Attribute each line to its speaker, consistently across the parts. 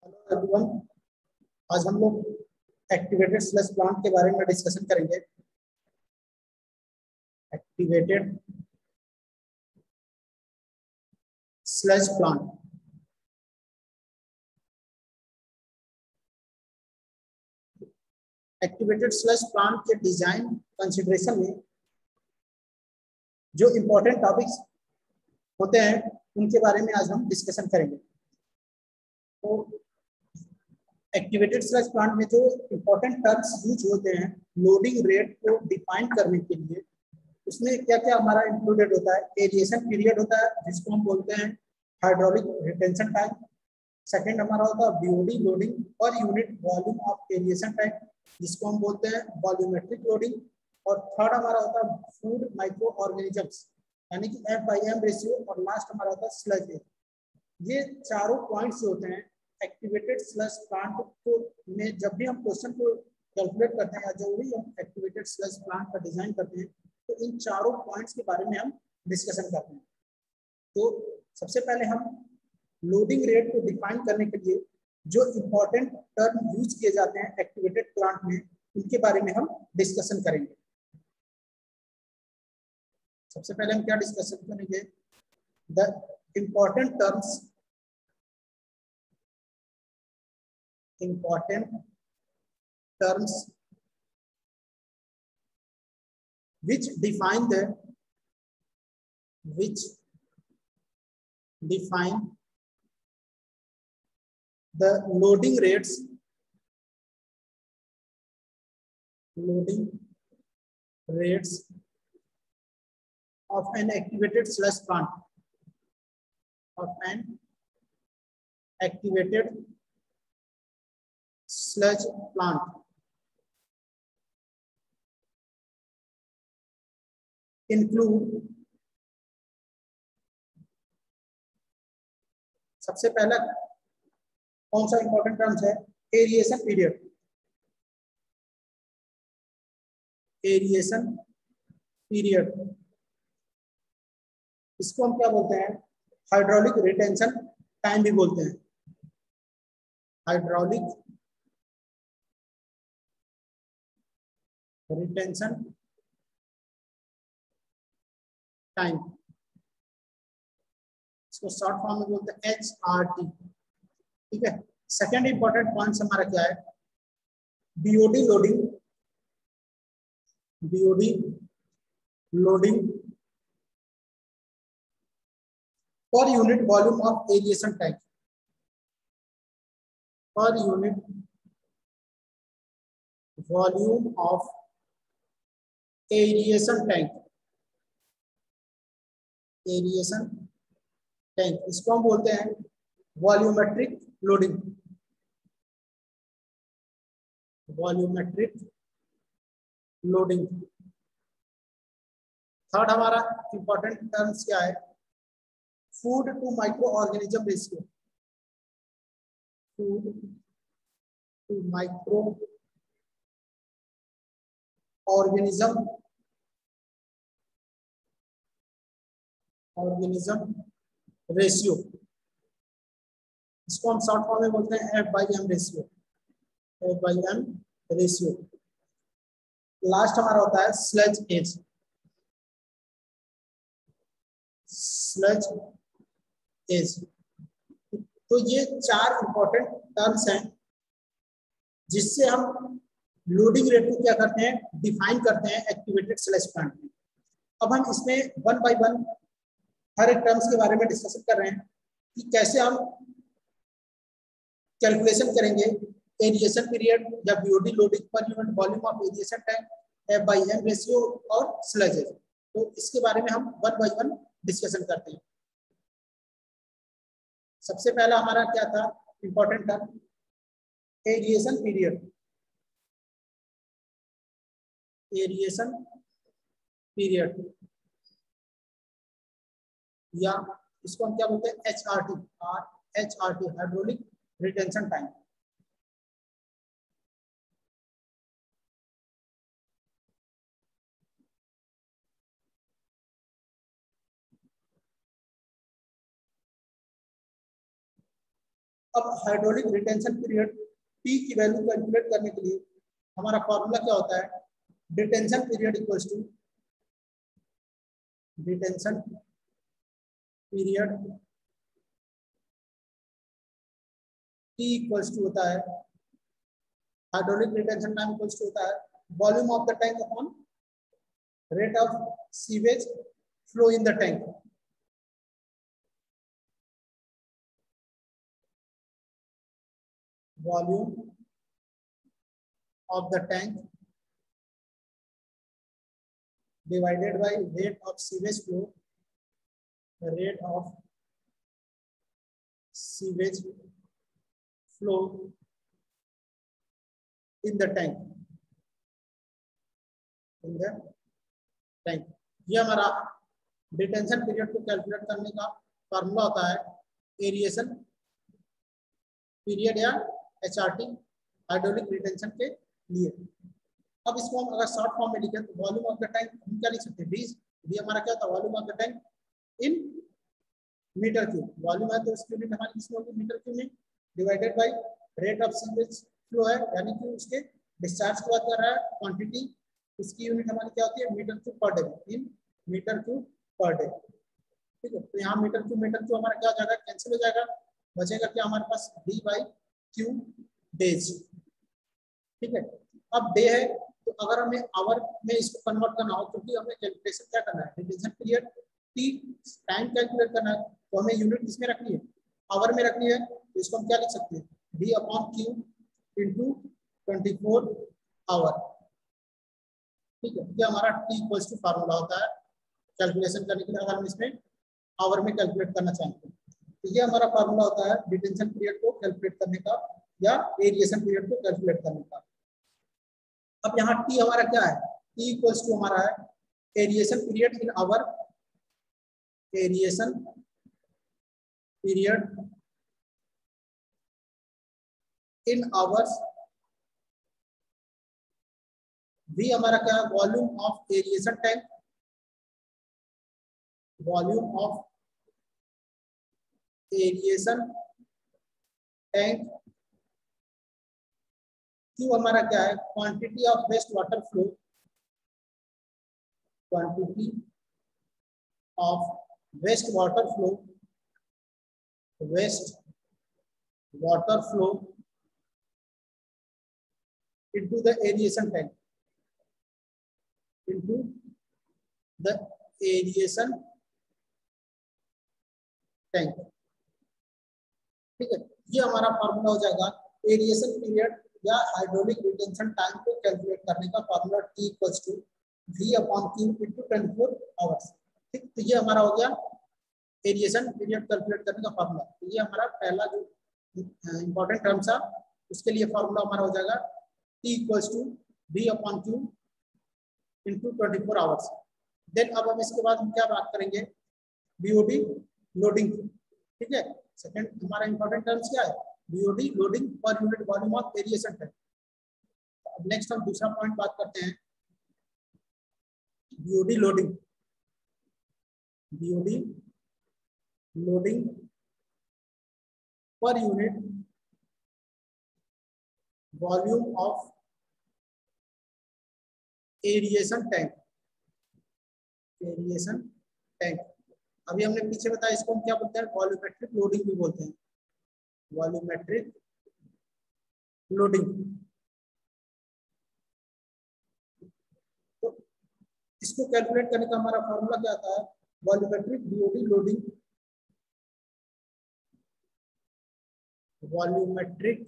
Speaker 1: Hello everyone. आज हम लोग एक्टिवेटेड स्लज प्लांट के बारे में डिस्कशन करेंगे। Activated sludge plant. Activated sludge plant के डिजाइन कंसिडरेशन में जो इम्पोर्टेंट टॉपिक्स होते हैं उनके बारे में आज हम डिस्कशन करेंगे। तो एक्टिवेटेड स्लज प्लांट में जो इम्पोर्टेंट टर्म्स यूज होते हैं लोडिंग रेट को डिफाइन करने के लिए, उसमें क्या क्या हमारा इंक्लूडेड होता है। एरिएशन पीरियड होता है जिसको हम बोलते हैं हाइड्रोलिक रिटेंशन टाइम। सेकंड हमारा होता है बीओडी लोडिंग पर unit volume of aeration time जिसको हम बोलते हैं वॉल्यूमेट्रिक लोडिंग। और थर्ड हमारा होता है फूड माइक्रो ऑर्गेनिजम्स यानी कि F/M रेशियो। और लास्ट हमारा होता है स्लज एज। ये चारों पॉइंट्स होते हैं एक्टिवेटेड स्लज प्लांट को में जब भी हम क्वेश्चन को कैलकुलेट करते हैं या जब भी हम एक्टिवेटेड स्लज प्लांट का डिजाइन करते हैं तो इन चारों पॉइंट्स के बारे में हम डिस्कशन करते हैं। तो सबसे पहले हम लोडिंग रेट को डिफाइन करने के लिए जो इम्पोर्टेंट टर्म यूज किए जाते हैं एक्टिवेटेड प्लांट में उनके बारे में हम डिस्कशन करेंगे। सबसे पहले हम क्या डिस्कशन करेंगे, the important terms which define the loading rates of an activated sludge plant include। सबसे पहला कौन सा इंपॉर्टेंट टर्म्स है, एरिएशन पीरियड। इसको हम क्या बोलते हैं, हाइड्रोलिक रिटेंशन टाइम भी बोलते हैं। हाइड्रोलिक रिटेंशन टाइम, इसको शॉर्ट फॉर्म में बोलते हैं HRT। ठीक है। सेकेंड इंपॉर्टेंट पॉइंट हमारा क्या है, बीओडी लोडिंग पर unit volume of aeration tank. पर unit volume of aeration tank इसको हम बोलते हैं वॉल्यूमेट्रिक लोडिंग। थर्ड हमारा इंपॉर्टेंट टर्म्स क्या है, food to micro organism ratio. Food to micro organism ratio, इसको हम शॉर्ट फॉर्म में बोलते हैं F/M रेशियो। लास्ट हमारा होता है स्लज एज। तो ये चार इंपॉर्टेंट टर्म्स हैं जिससे हम लोडिंग रेट को क्या करते हैं, डिफाइन करते हैं एक्टिवेटेड स्लज प्लांट में। अब हम इसमें वन बाय वन हर एक टर्म्स के बारे में डिस्कशन कर रहे हैं कि कैसे हम कैलकुलेशन करेंगे एरिएशन पीरियड या बीओडी लोडिंग पर unit volume of aeration tank, F/M ratio और स्लज एज। तो इसके बारे में हम वन बाय वन डिस्कशन करते हैं। सबसे पहला हमारा क्या था इंपॉर्टेंट टर्म, एरिएशन पीरियड या इसको हम क्या बोलते हैं HRT हाइड्रोलिक रिटेंशन टाइम। अब हाइड्रोलिक रिटेंशन पीरियड टी की वैल्यू कैलकुलेट करने के लिए हमारा फॉर्मूला क्या होता है, detention period equals to detention period T equals to होता है hydraulic retention time equals to होता है volume of the tank upon rate of sewage flow in the tank. Volume of the tank divided by rate of sewage flow, the rate of sewage flow in the tank, in the tank। ये हमारा detention period को calculate करने का formula होता है aeration period या HRT hydraulic retention के लिए। अब इसको हम अगर शॉर्ट फॉर्म में लिखें तो वॉल्यूम ऑफ द टैंक हम क्या लिख सकते हैं, डी हमारा क्या होता है volume of the tank in metre cube. Volume है तो इसकी यूनिट हमारी किसमें होगी, मीटर क्यूब में, divided by rate of sewage flow है यानी कि उसके डिस्चार्ज की बात कर रहा है, क्वांटिटी इसकी यूनिट हमारी क्या होती है मीटर क्यूब पर डे, इन मीटर क्यूब पर डे। ठीक है, तो यहाँ मीटर क्यूब हमारा क्या हो जाएगा, कैंसिल हो जाएगा, बचेगा क्या हमारे पास डी बाई क्यू डेज। ठीक है, अब डे है तो अगर हमें आवर में इसको कन्वर्ट करना हो क्योंकि हमें कैलकुलेशन क्या करना है, detention period T time calculate करना है तो हमें यूनिट किसमें रखनी है, आवर में रखनी है। तो इसको हम क्या लिख सकते हैं, D upon Q into 24 hour. ठीक है, ये हमारा टी इक्वल्स टू फार्मूला होता है कैलकुलेशन करने के लिए अगर हम इसमें आवर में कैलकुलेट करना चाहते हैं। तो ये हमारा फार्मूला होता है डिटेंशन पीरियड को कैलकुलेट करने का या एरिएशन पीरियड को कैलकुलेट करने का। अब यहाँ टी हमारा क्या है, टी इक्वल्स टू हमारा है aeration period in hour, aeration period in hours, V हमारा क्या है volume of aeration tank, volume of aeration tank, Q हमारा क्या है quantity of waste water flow, quantity of waste water flow, waste water flow into the aeration tank, into the aeration tank। ठीक है, ये हमारा फार्मूला हो जाएगा aeration period या हाइड्रोलिक रिटेंशन टाइम को कैलकुलेट करने का formula T equals to V upon Q into 24 hours. ठीक, तो ये हमारा हो गया एरिएशन पीरियड कैलकुलेट करने का फार्मूला। तो ये हमारा पहला जो इंपॉर्टेंट टर्म था उसके लिए फार्मूला हमारा हो जाएगा T equals to V upon Q into 24 hours. Then अब हम इसके बाद हम क्या बात करेंगे, BOD लोडिंग। ठीक है, सेकंड हमारा इंपॉर्टेंट टर्म्स क्या है, BOD लोडिंग पर unit volume of aeration tank. अब नेक्स्ट हम दूसरा पॉइंट बात करते हैं BOD लोडिंग, BOD लोडिंग पर unit volume of aeration tank, aeration tank. अभी हमने पीछे बताया इसको हम क्या बोलते हैं, वॉल्यूमेट्रिक लोडिंग भी बोलते हैं, वॉल्यूमेट्रिक लोडिंग। तो इसको कैलकुलेट करने का हमारा फॉर्मूला क्या आता है, volumetric BOD loading, volumetric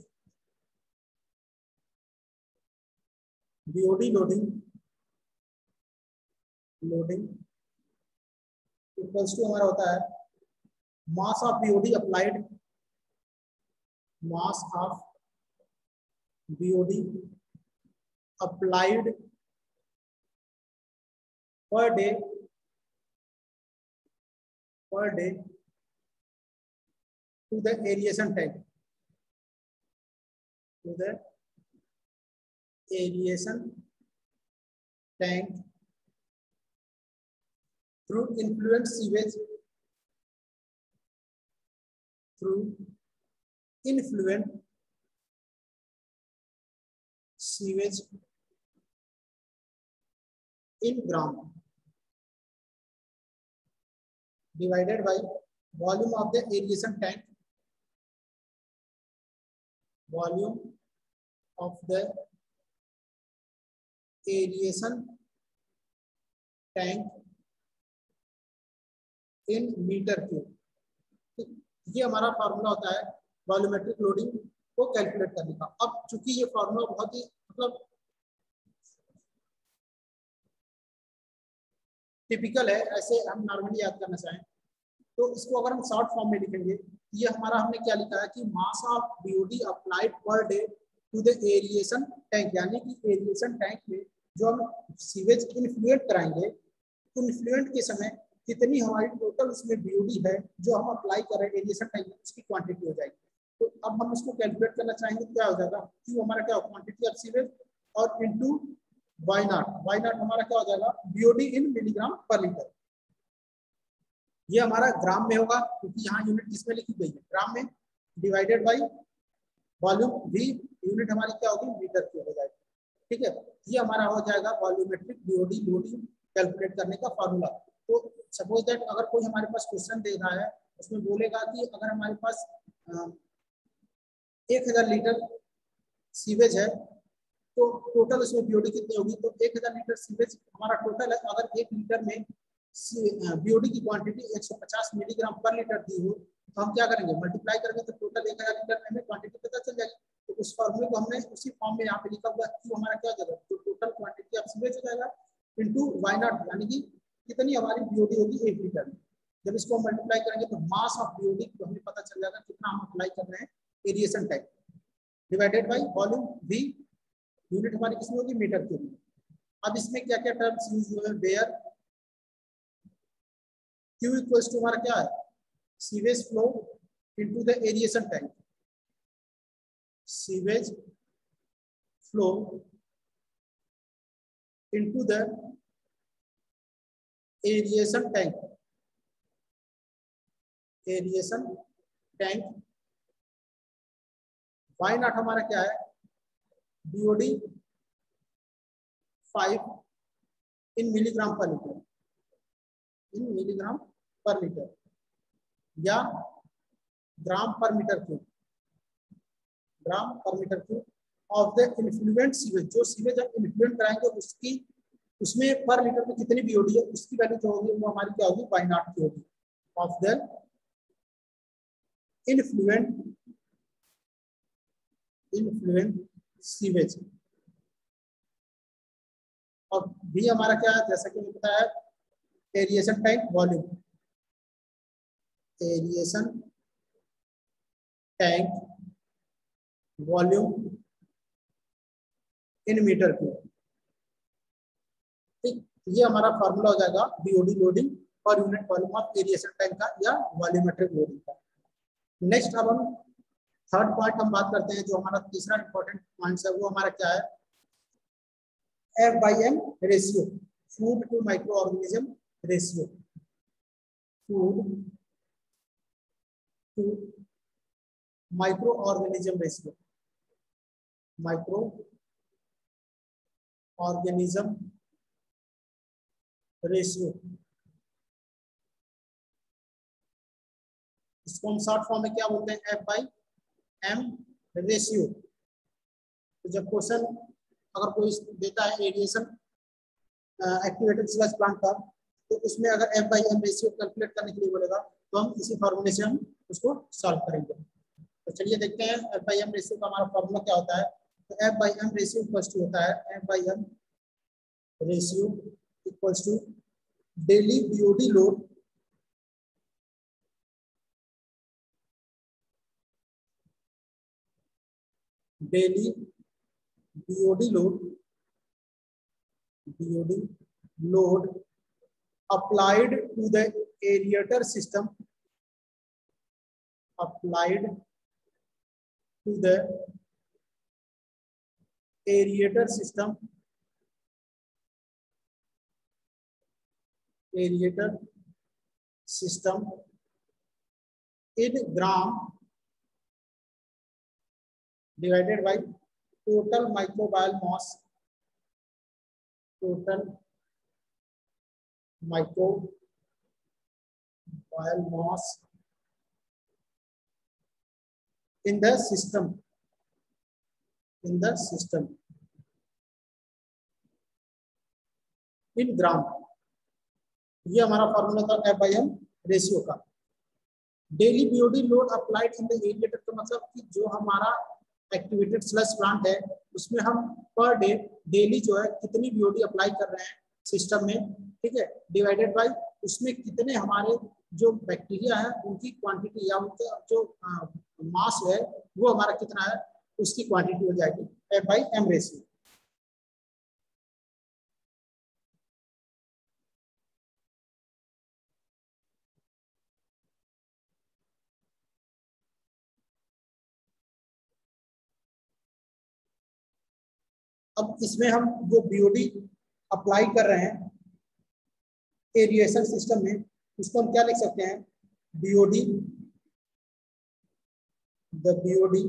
Speaker 1: BOD loading, loading equals to हमारा होता है mass of BOD applied, mass of BOD applied per day to the aeration tank, to the aeration tank through influent sewage, through influent sewage in gram divided by volume of the aeration tank, volume of the aeration tank in metre cube. ये हमारा formula होता है volumetric loading को calculate करने का। अब चूंकि ये फार्मूला बहुत ही मतलब टिपिकल है, ऐसे हम नॉर्मली याद करना चाहें तो इसको अगर हम शॉर्ट फॉर्म में लिखेंगे, ये हमारा हमने क्या लिखा है कि mass of BOD applied per day to the aeration tank, यानी कि एरिएशन टैंक में जो हम सीवेज इन्फ्लुएंट कराएंगे, इन्फ्लुएंट के समय कितनी हमारी टोटल उसमें बीओडी है जो हम अप्लाई कर रहे हैं एरिएशन टैंक में, उसकी क्वांटिटी हो जाएगी। तो अब हम इसको कैलकुलेट करना चाहेंगे, क्या हो जाएगा, क्यू हमारा क्या क्वांटिटी ऑफ सीवेज और इनटू वाई नॉट हमारा क्या हो जाएगा बीओडी इन मिलीग्राम पर लीटर। ये हमारा ग्राम में होगा क्योंकि यहाँ यूनिट किसमें लिखी गई है, ग्राम में, divided by volume we, unit हमारी क्या होगी मीटर क्यूब हो जाएगी। ठीक है, ये हमारा हो जाएगा वॉल्यूमेट्रिक बीओडी लोडिंग कैलकुलेट करने का फॉर्मूला। तो सपोज दैट अगर कोई हमारे पास क्वेश्चन दे रहा है, उसमें बोलेगा कि अगर हमारे पास 1000 लीटर सीवेज है तो टोटल उसमें बीओडी कितनी होगी, तो 1000 लीटर सीवेज हमारा टोटल है। अगर 1 लीटर में बीओडी की क्वांटिटी 150 मिलीग्राम पर लीटर दी हो तो हम क्या करेंगे, मल्टीप्लाई करेंगे तो टोटल 1000 लीटर में हमें क्वांटिटी पता चल जाएगी। तो उस फॉर्मूले को हमने उसी फॉर्म में यहाँ पे लिखा हुआ है कि हमारा क्या हो जाएगा, तो टोटल क्वांटिटी ऑफ सीवेज हो जाएगा इनटू वाई नॉट, यानी कि कितनी हमारी बीओडी होगी 1 लीटर में। जब इसको मल्टीप्लाई करेंगे तो मास ऑफ बीओडी को हमें पता चल जाएगा कितना हम अप्लाई कर रहे हैं aeration tank, divided by volume we, unit हमारी किसमें होगी मीटर क्यूब में। अब इसमें क्या क्या टर्म्स यूज हुए हैं, वेयर Q इक्वल्स टू हमारा क्या है sewage flow into the aeration tank, sewage flow into the aeration tank, aeration tank. Y naught हमारा क्या है BOD 5 in milligram per litre, in milligram per litre या gram per metre cube, gram per metre cube of the influent sewage. जो sewage हम influent कराएंगे उसकी उसमें पर लीटर में कितनी बीओडी है उसकी वैल्यू जो होगी वो हमारी क्या होगी वाई नॉट की होगी, ऑफ द इन्फ्लुएंट सीवेज। और भी हमारा क्या है, जैसा कि पता है aeration tank volume, aeration tank volume in metre cube. ठीक, ये हमारा फार्मूला हो जाएगा बीओडी लोडिंग पर unit volume of aeration tank का या वॉल्यूमेट्रिक लोडिंग का। नेक्स्ट अब हम थर्ड पॉइंट हम बात करते हैं, जो हमारा तीसरा इंपॉर्टेंट पॉइंट है वो हमारा क्या है F/M ratio, food to micro organism ratio, food to micro organism ratio, micro organism ratio. इसको हम शॉर्ट फॉर्म में क्या बोलते हैं F/M रेशियो। तो जब क्वेश्चन अगर कोई देता है एरिएशन एक्टिवेटेड स्लज प्लांट का, तो उसमें अगर F/M रेशियो कैलकुलेट करने के लिए बोलेगा तो हम इसी फॉर्मूले से हम उसको सॉल्व करेंगे। तो चलिए देखते हैं F/M रेशियो का हमारा फॉर्मूला क्या होता है। तो F/M रेशियो इक्वल्स टू होता है F/M ratio equals to daily BOD load daily BOD load applied to the aerator system, applied to the aerator system, aerator system in gram divided by total microbial mass, total microbial mass in the system, in the system in gram. ये हमारा formula था F/m ratio का। Daily BOD load applied in the aerator का मतलब कि जो हमारा activated sludge plant है उसमें हम पर डे डेली जो है कितनी बीओडी अप्लाई कर रहे हैं सिस्टम में, ठीक है, डिवाइडेड बाय उसमें कितने हमारे जो बैक्टीरिया है उनकी क्वांटिटी या उनका जो मास है वो हमारा कितना है उसकी क्वांटिटी हो जाएगी F/m रेशियो। अब इसमें हम जो बीओडी अप्लाई कर रहे हैं एरिएशन सिस्टम में उसको हम क्या लिख सकते हैं, BOD, the BOD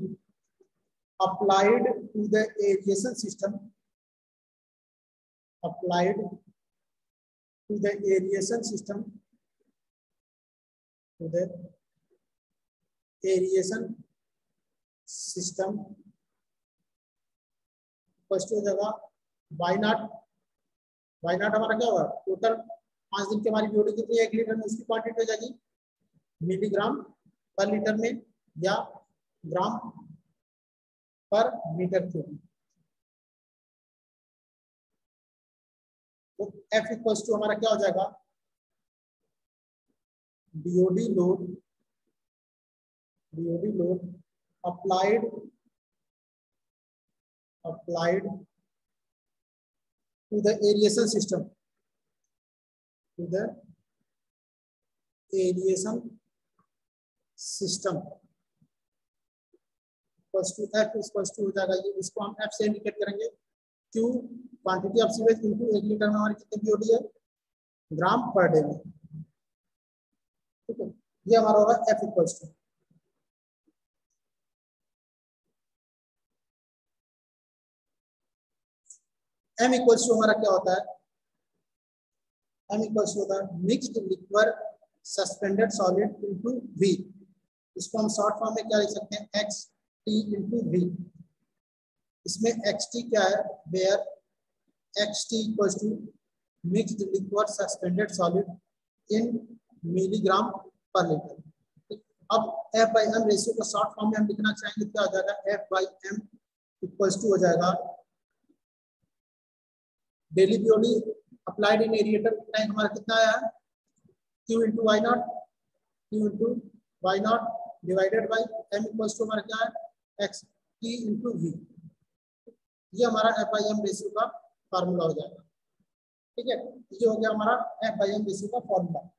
Speaker 1: applied to the aeration system, applied to the aeration system, to the aeration system first हो जाएगा वाई नॉट हमारा क्या होगा, टोटल 5 दिन की हमारी बीओडी कितनी है 1 लीटर में, उसकी क्वांटिटी हो जाएगी मिलीग्राम पर लीटर में या ग्राम पर मीटर क्यूब। तो F इक्वल्स टू हमारा क्या हो जाएगा, BOD load applied to the aeration system, to the aeration system equals to F equals to हो जाएगा, ये इसको हम F से इंडिकेट करेंगे, Q quantity of sewage into 1 litre में हमारी कितनी बीओडी है ग्राम पर डे में, ठीक है, ये हमारा होगा F equals to. M equals to हमारा क्या होता है, M इक्वल्स टू होता है mixed liquid suspended solid into V, इसको हम शॉर्ट फॉर्म में क्या लिख सकते हैं XT इनटू V। इसमें XT क्या है, where XT equals to mixed liquid suspended solid in milligram per litre. अब F/m रेशियो को शॉर्ट फॉर्म में हम लिखना चाहेंगे, क्या हो जाएगा F/m इक्वल्स टू हो जाएगा daily BOD applied in aerator tank हमारा कितना आया है Q into Y naught divided by M equals to हमारा क्या है XT इंटू V। ये हमारा F/m रेशियो का फार्मूला हो जाएगा, ठीक है, ये हो गया हमारा F/m रेशियो का फार्मूला।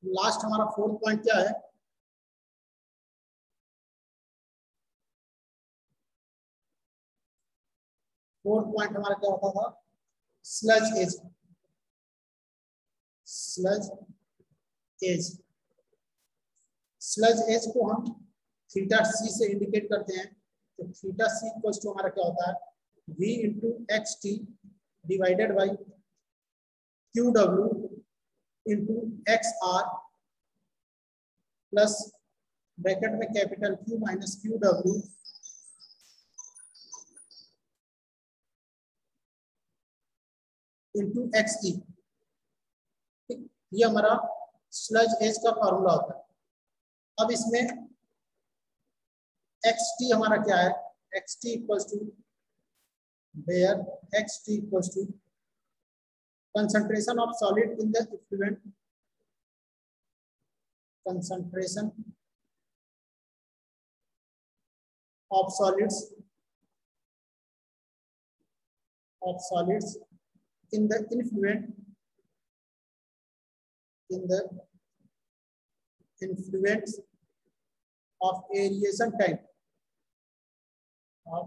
Speaker 1: लास्ट हमारा 4th पॉइंट क्या है, फोर्थ पॉइंट हमारा क्या होता था, स्लज एज। स्लज एज को हम थीटा C से इंडिकेट करते हैं, तो थीटा C इक्वल्स टू हमारा क्या होता है V into XT divided by QW into XR plus bracket में capital Q minus QW into XE। ये हमारा स्लज एज का फॉर्मूला होता है। अब इसमें XT हमारा क्या है, XT equals to where XT equals to concentration of solid in the effluent, concentration of solids in the influence of aeration time of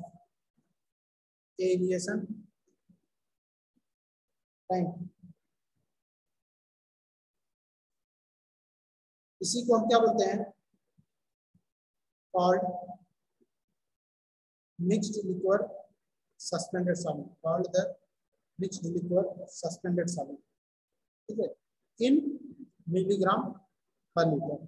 Speaker 1: aeration time। इसी को हम क्या बोलते हैं, called mixed liquor suspended solid, called the mixed liquor suspended solid, ठीक है, in milligram per litre.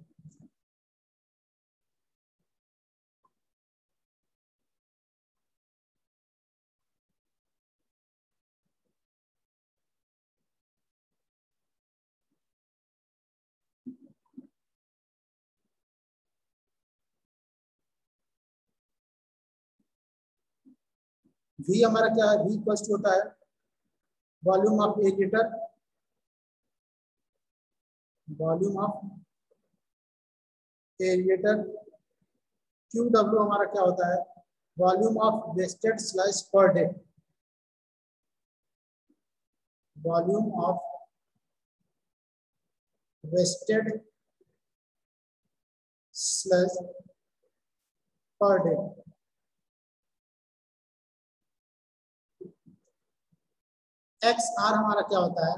Speaker 1: V हमारा क्या है, V फर्स्ट होता है volume of a litre, volume of a litre. QW हमारा क्या होता है, volume of wasted slash per day, volume of wasted slash per day. XR हमारा क्या होता है,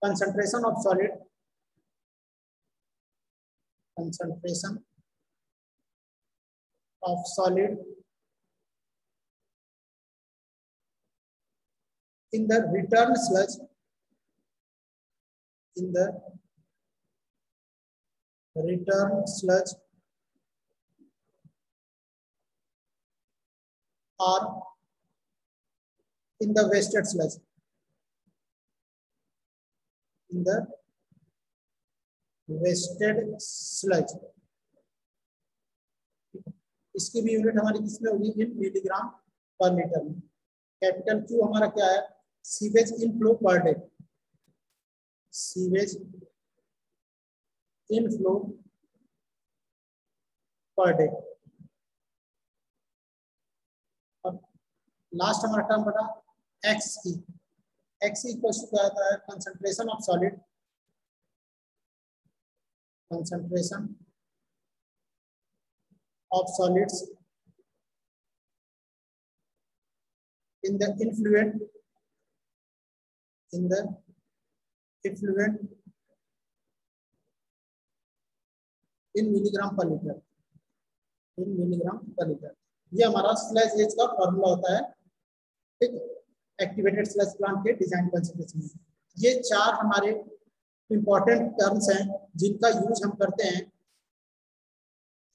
Speaker 1: concentration of solid, concentration of solid in the return sludge, in the return sludge or in the wasted sludge, in the wasted sludge। इसकी भी unit हमारी किसमें होगी, इन milligram per litre में। कैपिटल Q हमारा क्या है, sewage inflow per day, sewage inflow per day. अब लास्ट हमारा टर्म बना XE, XE इक्वल्स टू क्या आता है, concentration of solid, concentration of solids in the effluent, in the effluent in milligram per liter, in milligram per liter। ये हमारा slash as का formula होता है, ठीक, एक्टिवेटेड स्लैश प्लांट के डिजाइन कंसिडरेशन में। ये चार हमारे इंपॉर्टेंट टर्म्स हैं जिनका यूज हम करते हैं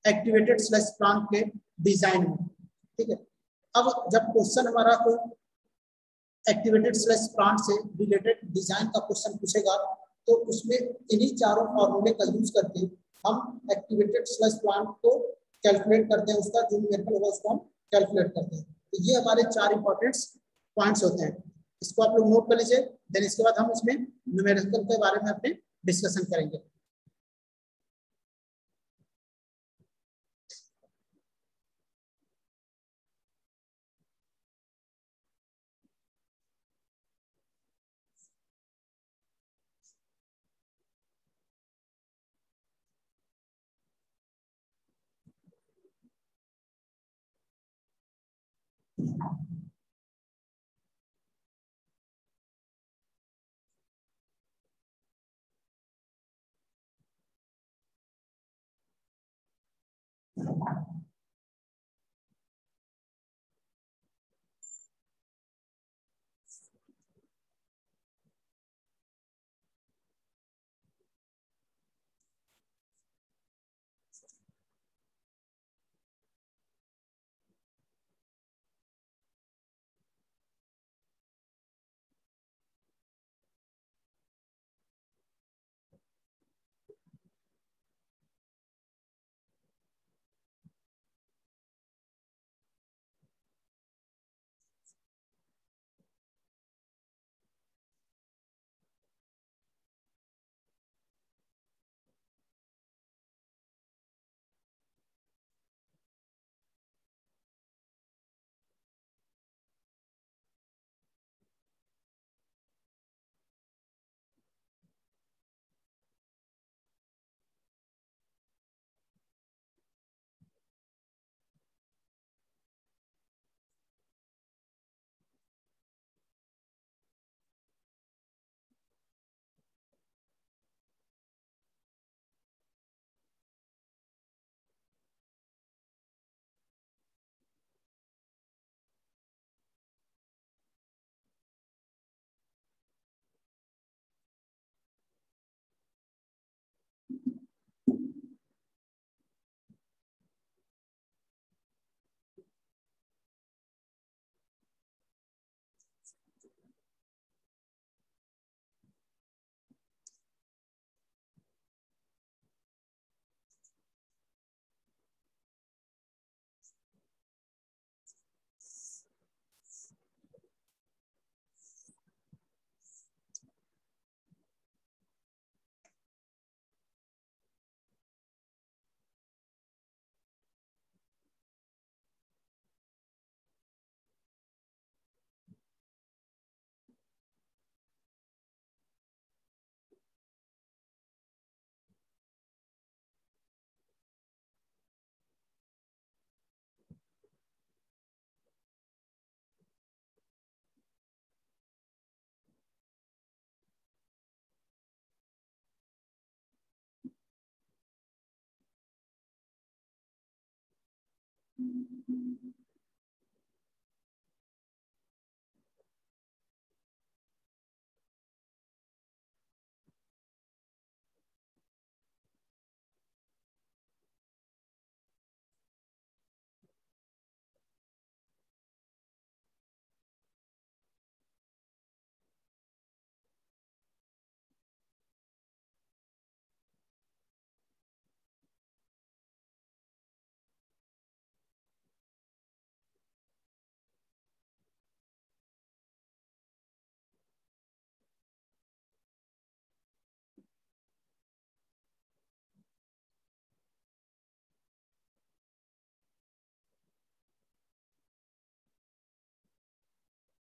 Speaker 1: एक्टिवेटेड स्लैश प्लांट के डिजाइन में, ठीक है। अब जब क्वेश्चन हमारा कोई एक्टिवेटेड स्लैश प्लांट से रिलेटेड डिजाइन का क्वेश्चन पूछेगा तो उसमें इन्हीं चारों फॉर्मूले का यूज करके हम एक्टिवेटेड स्लैश प्लांट को कैलकुलेट करते हैं, उसका जो न्यूमेरिकल होगा उसको हम कैलकुलेट करते हैं। तो ये हमारे चार इंपॉर्टेंट पॉइंट्स होते हैं, इसको आप लोग नोट कर लीजिए। देन इसके बाद हम इसमें न्यूमेरिकल के बारे में अपने डिस्कशन करेंगे।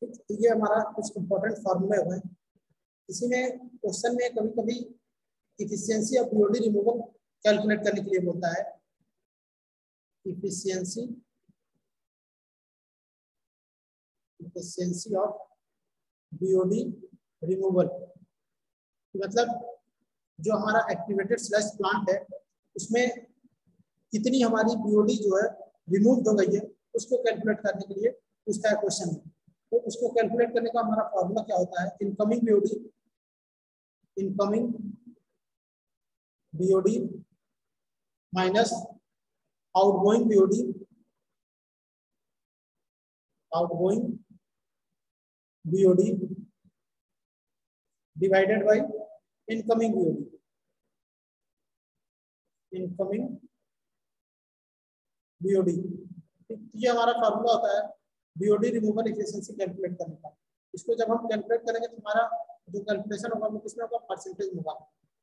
Speaker 1: तो ये हमारा कुछ इंपॉर्टेंट फॉर्मूले हुए। इसी में क्वेश्चन में कभी कभी efficiency of BOD removal calculate करने के लिए बोलता है। इफिशियंसी ऑफ बीओडी रिमूवल मतलब जो हमारा एक्टिवेटेड स्लैश प्लांट है उसमें कितनी हमारी बीओडी जो है रिमूव हो गई है, उसको कैलकुलेट करने के लिए पूछता है क्वेश्चन में। तो उसको कैलकुलेट करने का हमारा फॉर्मूला क्या होता है? Incoming BOD minus outgoing BOD divided by incoming BOD. ये हमारा फॉर्मूला होता है बीओडी रिमूवल एफिशिएंसी कैलकुलेट करने का। इसको जब हम कैलकुलेट करेंगे तो हमारा जो कैलकुलेशन होगा वो किसमें होगा? परसेंटेज में होगा।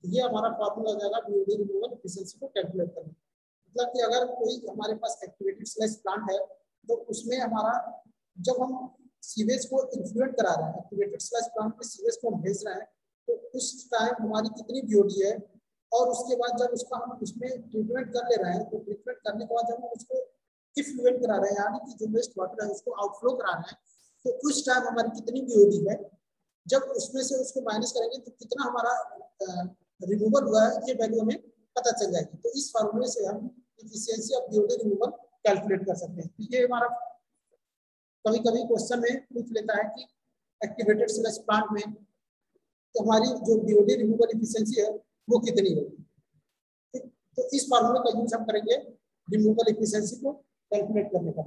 Speaker 1: ये हमारा फॉर्मूला हो जाएगा बीओडी रिमूवल एफिशिएंसी को कैलकुलेट करने। मतलब कि अगर कोई हमारे पास एक्टिवेटेड स्लैश प्लांट है तो उसमें हमारा जब हम सीवेज को इन्फ्लुएंट करा रहे हैं, एक्टिवेटेड स्लैश प्लांट में सीवेज को हम भेज रहे हैं, तो उस टाइम हमारी कितनी बीओडी है, और उसके बाद जब उसका हम उसमें ट्रीटमेंट कर ले रहे हैं, तो ट्रीटमेंट करने के बाद जब हम उसको इफ्लुएंट करा रहे हैं यानी कि जो वेस्ट वाटर है उसको आउटफ्लो करा रहे हैं, तो उस टाइम हमारी कितनी बीओडी है, जब उसमें से उसको माइनस करेंगे तो कितना हमारा रिमूवल हुआ है ये वैल्यू हमें पता चल जाएगी। तो इस फॉर्मूले से हम efficiency of BOD removal calculate कर सकते हैं। तो ये हमारा कभी कभी क्वेश्चन में पूछ लेता है कि एक्टिवेटेड स्लैश प्लांट में तो हमारी जो बीओडी रिमूवल एफिशिएंसी है वो कितनी होगी। तो इस फॉर्मूले का यूज हम करेंगे रिमूवल एफिशिएंसी को कैलकुलेट करने का।